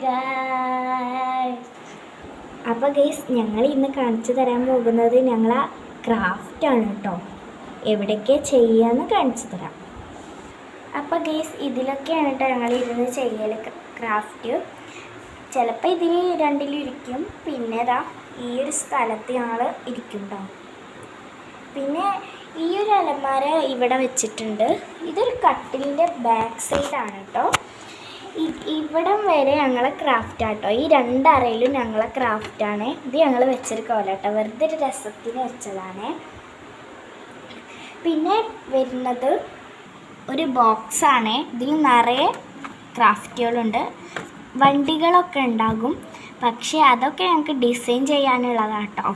Guys, അപ്പോൾ guys ഞങ്ങൾ ഇന്ന് കാണിച്ചു തരാൻ പോകുന്നത് ഞങ്ങളെ ക്രാഫ്റ്റാണ് കേട്ടോ. എവിടെയൊക്കെ ചെയ്യാമെന്ന് കാണിച്ചു തരാം. അപ്പോൾ ഗൈസ് ഇതിലൊക്കെയാണ് കേട്ടോ ഞങ്ങൾ ഇരുന്ന് ചെയ്യൽ ക്രാഫ്റ്റ്. ചിലപ്പോൾ ഇതിൽ രണ്ടിലും ഇരിക്കും, പിന്നെ ഇതാ ഈ ഒരു സ്ഥലത്ത് ഞങ്ങൾ ഇരിക്കും കേട്ടോ. പിന്നെ ഈ ഒരു അലമാര ഇവിടെ വെച്ചിട്ടുണ്ട്. ഇതൊരു കട്ടിലിൻ്റെ ബാക്ക് സൈഡാണ് കേട്ടോ. ഇവിടം വരെ ഞങ്ങളെ ക്രാഫ്റ്റാട്ടോ. ഈ രണ്ടറയിലും ഞങ്ങളെ ക്രാഫ്റ്റാണ്. ഇത് ഞങ്ങൾ വെച്ചൊരു കോലാട്ടോ, വെറുതെ ഒരു രസത്തിന് വെച്ചതാണ്. പിന്നെ വരുന്നത് ഒരു ബോക്സാണ്. ഇതിൽ നിറയെ ക്രാഫ്റ്റുകളുണ്ട്. വണ്ടികളൊക്കെ ഉണ്ടാകും, പക്ഷേ അതൊക്കെ ഞങ്ങൾക്ക് ഡിസൈൻ ചെയ്യാനുള്ളതാട്ടോ.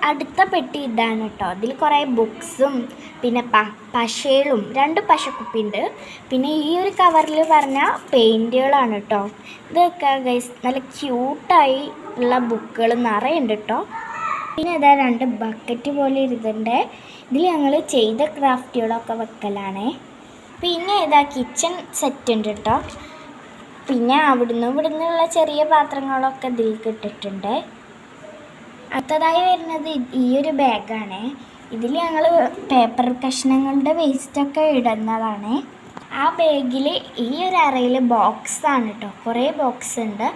അടുത്ത പെട്ടി ഇതാണ് കേട്ടോ. ഇതിൽ കുറേ ബുക്സും പിന്നെ പശകളും 2 പശക്കുപ്പിയുണ്ട്. പിന്നെ ഈ ഒരു കവറിൽ പറഞ്ഞ പെയിൻറ്റുകളാണ് കേട്ടോ. ഇതൊക്കെ ഗൈസ് നല്ല ക്യൂട്ടായി ഉള്ള ബുക്കുകൾ നിറയുണ്ട് കേട്ടോ. പിന്നെ ഇതാ 2 ബക്കറ്റ് പോലെ ഇരുന്നുണ്ട്. ഇതിൽ ഞങ്ങൾ ചെയ്ത ക്രാഫ്റ്റുകളൊക്കെ വെക്കലാണ്. പിന്നെ ഇതാ കിച്ചൺ സെറ്റ് ഉണ്ട് കേട്ടോ. പിന്നെ ഇവിടുന്നുള്ള ചെറിയ പാത്രങ്ങളൊക്കെ ഇതിൽ ഇട്ടിട്ടുണ്ട്. അടുത്തതായി വരുന്നത് ഈ ഒരു ബാഗാണ്. ഇതിൽ ഞങ്ങൾ പേപ്പർ കഷ്ണങ്ങളുടെ വേസ്റ്റൊക്കെ ഇടുന്നതാണ്. ആ ബാഗിൽ ഈ ഒരു അറയിൽ ബോക്സാണ് കേട്ടോ. കുറേ ബോക്സ് ഉണ്ട്.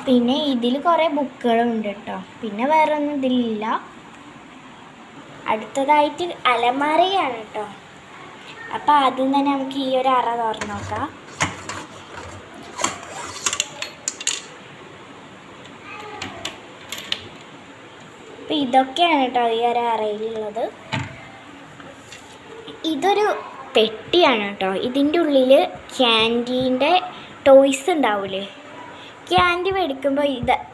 പിന്നെ ഇതിൽ കുറേ ബുക്കുകളുണ്ട് കേട്ടോ. പിന്നെ വേറെ ഒന്നും ഇതിലില്ല. അടുത്തതായിട്ട് അലമാരയാണ് കേട്ടോ. അപ്പോൾ ആദ്യം തന്നെ നമുക്ക് ഈ ഒരു അറ തുറന്ന് നോക്കാം. അപ്പോൾ ഇതൊക്കെയാണ് കേട്ടോ ഈ ഒരു അറയിലുള്ളത്. ഇതൊരു പെട്ടിയാണ് കേട്ടോ. ഇതിൻ്റെ ഉള്ളിൽ ക്യാൻറ്റീൻ്റെ ടോയ്സ് ഉണ്ടാവില്ലേ, ക്യാൻഡി മേടിക്കുമ്പോൾ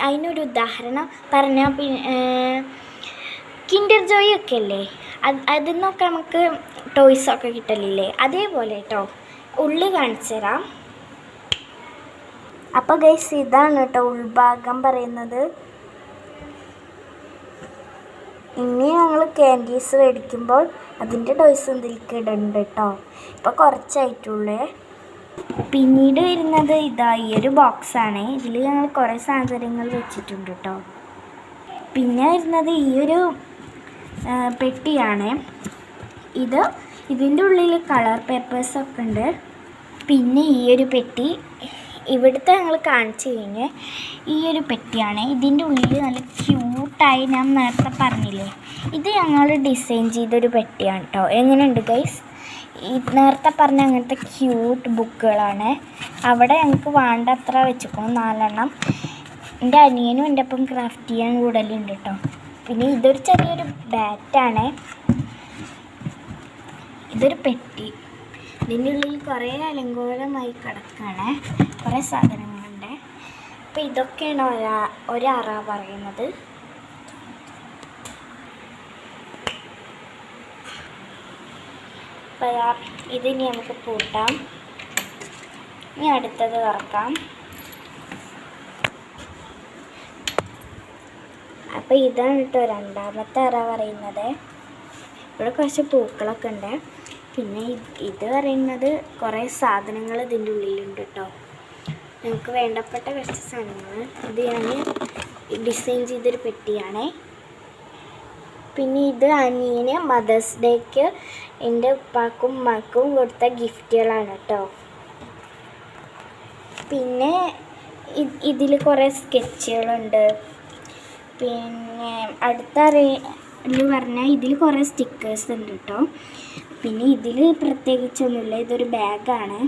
അതിനൊരു ഉദാഹരണം പറഞ്ഞാൽ പിന്നെ കിൻഡർ ജോയ് ഒക്കെ അല്ലേ, അതിൽ നിന്നൊക്കെ നമുക്ക് ടോയ്സൊക്കെ കിട്ടലില്ലേ, അതേപോലെ കേട്ടോ. ഉള്ളിൽ കാണിച്ചു തരാം. അപ്പോൾ ഗൈസ് ഇതാണ് കേട്ടോ ഉൾഭാഗം പറയുന്നത്. ഇനി ഞങ്ങൾ ക്യാൻഡീസ് മേടിക്കുമ്പോൾ അതിൻ്റെ ടോയ്സ് ഇതിലേക്ക് ഇടുന്നുണ്ട് കേട്ടോ. ഇപ്പോൾ കുറച്ചായിട്ടുള്ളേ. പിന്നീട് വരുന്നത് ഇതാ ഈ ഒരു ബോക്സാണ്. ഇതിൽ ഞങ്ങൾ കുറേ സാധനങ്ങൾ വെച്ചിട്ടുണ്ട് കേട്ടോ. പിന്നെ വരുന്നത് ഈ ഒരു പെട്ടിയാണ്. ഇതിൻ്റെ ഉള്ളിൽ കളർ പേപ്പേഴ്സൊക്കെ ഉണ്ട്. പിന്നെ ഈ ഒരു പെട്ടി ഇവിടുത്തെ ഞങ്ങൾ കാണിച്ചു കഴിഞ്ഞ് ഈ ഒരു പെട്ടിയാണ്. ഇതിൻ്റെ ഉള്ളിൽ നല്ല ക്യൂട്ടായി ഞാൻ നേരത്തെ പറഞ്ഞില്ലേ, ഇത് ഞങ്ങൾ ഡിസൈൻ ചെയ്തൊരു പെട്ടിയാണ് കേട്ടോ. എങ്ങനെയുണ്ട് ഗൈസ്? ഈ നേരത്തെ പറഞ്ഞ അങ്ങനത്തെ ക്യൂട്ട് ബുക്കുകളാണ്. അവിടെ ഞങ്ങൾക്ക് വേണ്ടത്ര വെച്ചിരിക്കണം 4 എണ്ണം. എൻ്റെ അനിയനും എൻ്റെ ഒപ്പം ക്രാഫ്റ്റ് ചെയ്യാൻ കൂടുതലുണ്ട് കേട്ടോ. പിന്നെ ഇതൊരു ചെറിയൊരു ബാറ്റാണ്. ഇതൊരു പെട്ടി. ഇതിൻ്റെ ഉള്ളിൽ കുറേ അലങ്കോലമായി കിടക്കുകയാണ്. കുറേ സാധനങ്ങളുണ്ട്. അപ്പോൾ ഇതൊക്കെയാണ് ഒരറ പറയുന്നത്. അപ്പോൾ ഇതിനി നമുക്ക് പൂട്ടാം. ഇനി അടുത്തത് തുറക്കാം. അപ്പോൾ ഇതാണ് കേട്ടോ രണ്ടാമത്തെ അറ പറയുന്നത്. ഇവിടെ കുറച്ച് പൂക്കളൊക്കെ ഉണ്ട്. പിന്നെ ഇത് പറയുന്നത് കുറേ സാധനങ്ങൾ ഇതിൻ്റെ ഉള്ളിലുണ്ട് കേട്ടോ. നമുക്ക് വേണ്ടപ്പെട്ട കുറച്ച് സാധനങ്ങൾ. ഇത് ഞാൻ ഡിസൈൻ ചെയ്തൊരു പെട്ടിയാണ്. പിന്നെ ഇത് അനിയന് മദേഴ്സ് ഡേക്ക് എൻ്റെ ഉപ്പാക്കും ഉമ്മാക്കും കൊടുത്ത ഗിഫ്റ്റുകളാണ് കേട്ടോ. പിന്നെ ഇതിൽ കുറേ സ്കെച്ചുകളുണ്ട്. പിന്നെ അടുത്ത അറിയിൽ പറഞ്ഞാൽ ഇതിൽ കുറേ സ്റ്റിക്കേഴ്സ് ഉണ്ട് കേട്ടോ. പിന്നെ ഇതിൽ പ്രത്യേകിച്ചൊന്നുമില്ല. ഇതൊരു ബാഗാണ്.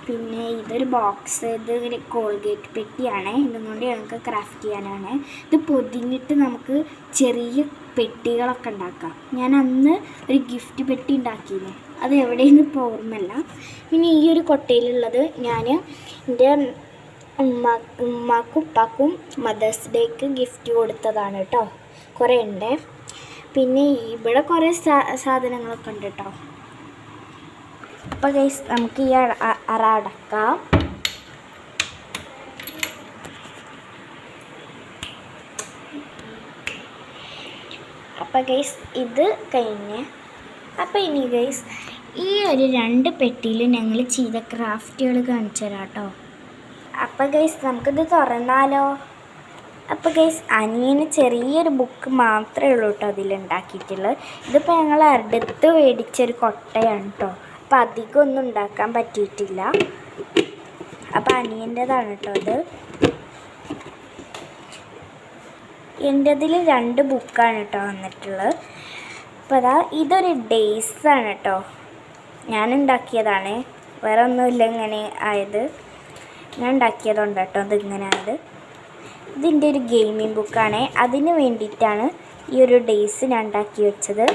പിന്നെ ഇതൊരു ബോക്സ്. ഇത് കോൾഗേറ്റ് പെട്ടിയാണ്. ഇതുകൊണ്ട് ഞങ്ങൾക്ക് ക്രാഫ്റ്റ് ചെയ്യാനാണ്. ഇത് പൊതിഞ്ഞിട്ട് നമുക്ക് ചെറിയ പെട്ടികളൊക്കെ ഉണ്ടാക്കാം. ഞാൻ അന്ന് ഒരു ഗിഫ്റ്റ് പെട്ടി ഉണ്ടാക്കിയിരുന്നു. അത് എവിടെയെന്ന് ഇപ്പോൾ ഓർമ്മയില്ല. പിന്നെ ഈ ഒരു കൊട്ടയിലുള്ളത് ഞാൻ എൻ്റെ ഉമ്മാക്കും ഉപ്പാക്കും മദേഴ്സ് ഡേക്ക് ഗിഫ്റ്റ് കൊടുത്തതാണ് കേട്ടോ. കുറേ ഉണ്ട്. പിന്നെ ഇവിടെ കുറേ സാധനങ്ങളൊക്കെ ഉണ്ട് കേട്ടോ. അപ്പോൾ ഗൈസ് നമുക്ക് ഈ അറ അടക്കാം. അപ്പോൾ ഗൈസ് ഇത് കഴിഞ്ഞ് അപ്പോൾ ഇനി ഗൈസ് ഈ ഒരു 2 പെട്ടിയിൽ ഞങ്ങൾ ചെയ്ത ക്രാഫ്റ്റുകൾ കാണിച്ചു തരാം കേട്ടോ. അപ്പോൾ ഗൈസ് നമുക്കിത് തുറന്നാലോ? അപ്പോൾ ഗൈസ് അനിയന് ചെറിയൊരു ബുക്ക് മാത്രമേ ഉള്ളൂ കേട്ടോ അതിലുണ്ടാക്കിയിട്ടുള്ളത്. ഇതിപ്പോൾ ഞങ്ങൾ അടുത്ത് മേടിച്ചൊരു കൊട്ടയാണ് കേട്ടോ. അപ്പോൾ അധികം ഒന്നും ഉണ്ടാക്കാൻ പറ്റിയിട്ടില്ല. അപ്പോൾ അനിയൻ്റെതാണ് കേട്ടോ അത്. എൻ്റെതിൽ 2 ബുക്കാണ് കേട്ടോ വന്നിട്ടുള്ളത്. അപ്പോൾ അതാ ഇതൊരു ഡേയ്സാണ് കേട്ടോ. ഞാൻ ഉണ്ടാക്കിയതാണ്, വേറെ ഒന്നുമില്ല ഇങ്ങനെ ആയത്. ഞാൻ ഉണ്ടാക്കിയതുകൊണ്ട് കേട്ടോ അതിങ്ങനെ ആയത്. ഇതിൻ്റെ ഒരു ഗെയിമിംഗ് ബുക്കാണ്. അതിന് വേണ്ടിയിട്ടാണ് ഈ ഒരു ഡേയ്സ് ഞാൻ ഉണ്ടാക്കി വെച്ചത്.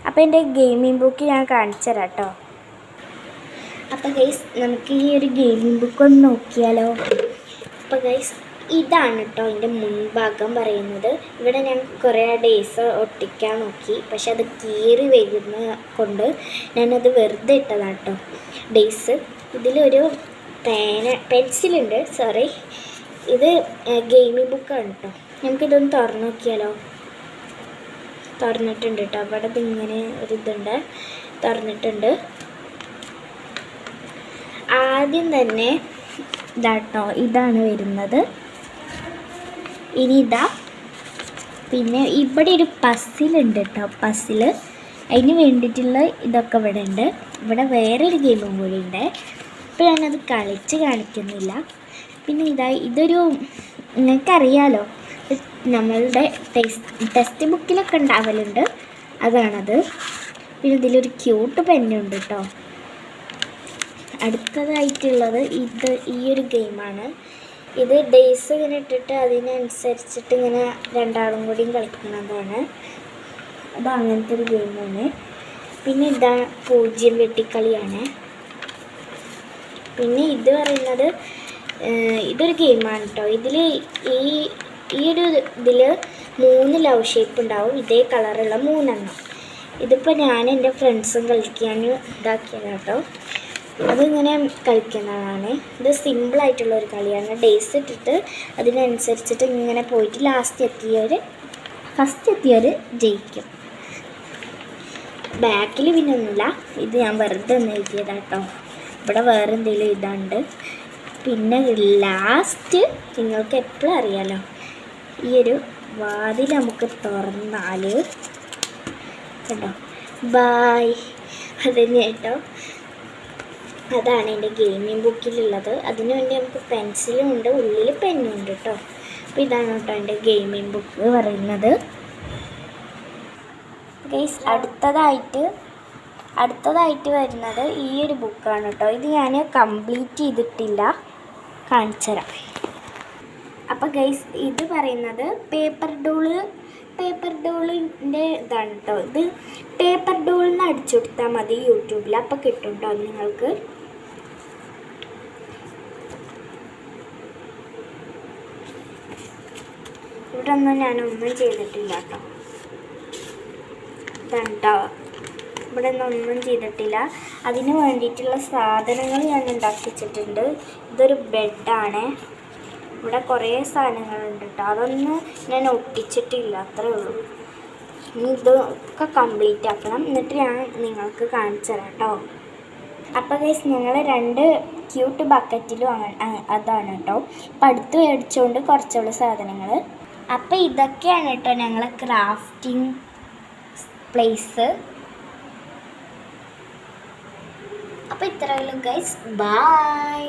അപ്പോൾ എൻ്റെ ഗെയിമിംഗ് ബുക്ക് ഞാൻ കാണിച്ചു തരാം കേട്ടോ. അപ്പോൾ ഗൈസ് നമുക്ക് ഈ ഒരു ഗെയിമിംഗ് ബുക്ക് ഒന്ന് നോക്കിയാലോ? അപ്പോൾ ഗൈസ് ഇതാണ് കേട്ടോ എൻ്റെ മുൻഭാഗം പറയുന്നത്. ഇവിടെ ഞാൻ കുറേ ഡേയ്സ് ഒട്ടിക്കാൻ നോക്കി, പക്ഷെ അത് കീറി വരുന്ന കൊണ്ട് ഞാനത് വെറുതെ ഇട്ടതാണ് കേട്ടോ ഡേയ്സ്. ഇതിലൊരു പെൻസിലുണ്ട്, സോറി, ഇത് ഗെയിമിംഗ് ബുക്കാണ് കേട്ടോ. നമുക്കിതൊന്ന് തുറന്നു നോക്കിയാലോ? തുറന്നിട്ടുണ്ട് കേട്ടോ. അവിടെ ഇതിങ്ങനെ ഒരിതുണ്ട്, തുറന്നിട്ടുണ്ട്. ആദ്യം തന്നെ ഇതാട്ടോ, ഇതാണ് വരുന്നത്. ഇനി ഇതാ, പിന്നെ ഇവിടെ ഒരു പസിലുണ്ട് കേട്ടോ. പസില് അതിന് വേണ്ടിയിട്ടുള്ള ഇതൊക്കെ ഇവിടെ ഉണ്ട്. ഇവിടെ വേറൊരു ഗെയിമും കൂടി ഉണ്ട്. ഇപ്പോൾ ഞാനത് കളിച്ച് കാണിക്കുന്നില്ല. പിന്നെ ഇതൊരു നിങ്ങൾക്കറിയാലോ, നമ്മളുടെ ടെക്സ്റ്റ് ബുക്കിലൊക്കെ ഉണ്ടാവലുണ്ട്, അതാണത്. പിന്നെ ഇതിലൊരു ക്യൂട്ട് പെന്നുണ്ട് കേട്ടോ. അടുത്തതായിട്ടുള്ളത് ഈ ഒരു ഗെയിമാണ്. ഇത് ഡേയ്സ് ഇങ്ങനെ ഇട്ടിട്ട് അതിനനുസരിച്ചിട്ട് ഇങ്ങനെ രണ്ടാളും കൂടിയും കളിക്കുന്നതാണ്. അത് അങ്ങനത്തെ ഒരു ഗെയിമാണ്. പിന്നെ ഇതാ 0 വെട്ടിക്കളിയാണ്. പിന്നെ ഇത് പറയുന്നത് ഇതൊരു ഗെയിമാണ് കേട്ടോ. ഇതിൽ ഈ ഒരു ഇതിൽ 3 ലവ് ഷേപ്പ് ഉണ്ടാവും, ഇതേ കളറുള്ള 3 എണ്ണം. ഇതിപ്പോൾ ഞാൻ എൻ്റെ ഫ്രണ്ട്സും കളിക്കാൻ ഇതാക്കിയതാണ് കേട്ടോ. അതിങ്ങനെ കളിക്കുന്നതാണ്. ഇത് സിമ്പിളായിട്ടുള്ളൊരു കളിയാണ്. ഡേയ്സ് ഇട്ടിട്ട് അതിനനുസരിച്ചിട്ട് ഇങ്ങനെ പോയിട്ട് ഫസ്റ്റ് എത്തിയവർ ജയിക്കും. ബാക്കിൽ പിന്നെ ഒന്നുമില്ല, ഇത് ഞാൻ വെറുതെ ഒന്ന് എഴുതിയതാണ് കേട്ടോ. ഇവിടെ വേറെ എന്തെങ്കിലും ഇതുണ്ട്. പിന്നെ ലാസ്റ്റ് നിങ്ങൾക്ക് എപ്പോഴും അറിയാലോ, ഈ ഒരു വാതിൽ നമുക്ക് തുറന്നാൽ കേട്ടോ, ബായ്, അതുതന്നെ കേട്ടോ. അതാണ് എൻ്റെ ഗെയിമിംഗ് ബുക്കിലുള്ളത്. അതിനു വേണ്ടി നമുക്ക് പെൻസിലും ഉണ്ട്, ഉള്ളിൽ പെന്നും ഉണ്ട് കേട്ടോ. അപ്പോൾ ഇതാണ് കേട്ടോ എൻ്റെ ഗെയിമിംഗ് ബുക്ക് പറയുന്നത്. ഗൈസ് അടുത്തതായിട്ട് വരുന്നത് ഈ ഒരു ബുക്കാണ് കേട്ടോ. ഇത് ഞാൻ കംപ്ലീറ്റ് ചെയ്തിട്ടില്ല, കാണിച്ചു തരാം. അപ്പോൾ ഗൈസ് ഇത് പറയുന്നത് പേപ്പർ ഡോളിൻ്റെ ഇതാണ് കേട്ടോ. ഇത് പേപ്പർ ഡോളിന് അടിച്ചു കൊടുത്താൽ മതി യൂട്യൂബിൽ, അപ്പോൾ കിട്ടും കേട്ടോ നിങ്ങൾക്ക്. ഇവിടെ ഒന്നും ഞാനൊന്നും ചെയ്തിട്ടില്ല കേട്ടോ. ഇതാട്ടോ, ഇവിടെ ഒന്നും ചെയ്തിട്ടില്ല. അതിന് വേണ്ടിയിട്ടുള്ള സാധനങ്ങൾ ഞാൻ ഉണ്ടാക്കി വെച്ചിട്ടുണ്ട്. ഇതൊരു ബെഡാണ്. ഇവിടെ കുറേ സാധനങ്ങളുണ്ട് കേട്ടോ. അതൊന്നും ഞാൻ ഒട്ടിച്ചിട്ടില്ല, അത്രേ ഉള്ളൂ. ഇനി ഇതൊക്കെ കംപ്ലീറ്റ് ആക്കണം, എന്നിട്ട് ഞാൻ നിങ്ങൾക്ക് കാണിച്ചു തരാം കേട്ടോ. അപ്പോൾ ഗൈസ് ഞങ്ങൾ 2 ക്യൂട്ട് ബക്കറ്റിലും അതാണ് കേട്ടോ. അപ്പം അടുത്ത് മേടിച്ചുകൊണ്ട് കുറച്ചുള്ള സാധനങ്ങൾ. അപ്പോൾ ഇതൊക്കെയാണ് കേട്ടോ ഞങ്ങളെ ക്രാഫ്റ്റിംഗ് പ്ലേസ്. അപ്പോൾ ഇത്രയുള്ളൂ ഗൈസ്, ബൈ.